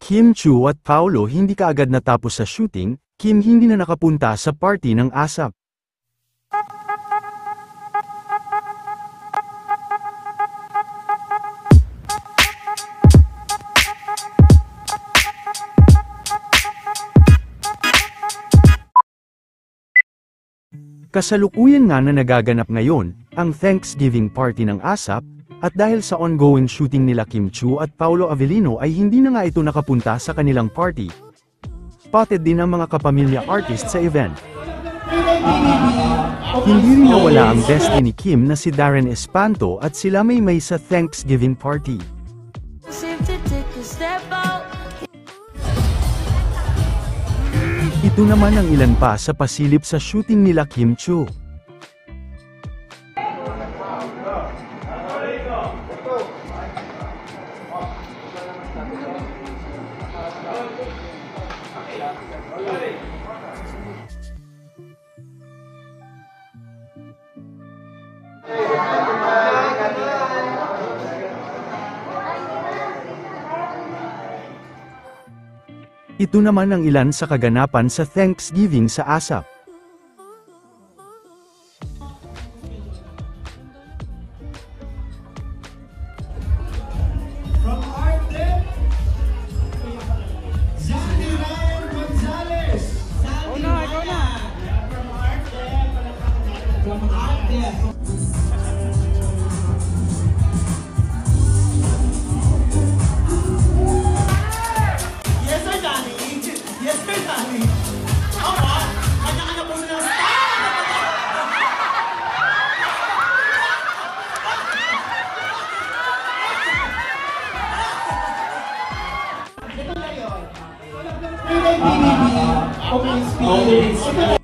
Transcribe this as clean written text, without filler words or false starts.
Kim Chu at Paolo hindi kaagad natapos sa shooting, Kim hindi na nakapunta sa party ng ASAP. Kasalukuyan nga na nagaganap ngayon, ang Thanksgiving party ng ASAP, at dahil sa ongoing shooting nila Kim Chu at Paolo Avellino ay hindi na nga ito nakapunta sa kanilang party. Spotted din ang mga kapamilya artist sa event. Hindi rin nawala ang bestie ni Kim na si Darren Espanto at sila may sa Thanksgiving party. Ito naman ang ilan pa sa pasilip sa shooting nila Kim Chu. Ito naman ang ilan sa kaganapan sa Thanksgiving sa ASAP. From Arte, Zanny Ryan Gonzalez. Ikaw na. From Arte. From Arte. Yes, sir, Danny. Yes, sir, Danny. Ako, kanya-kanya po sila sa... Ito na yun. Okay,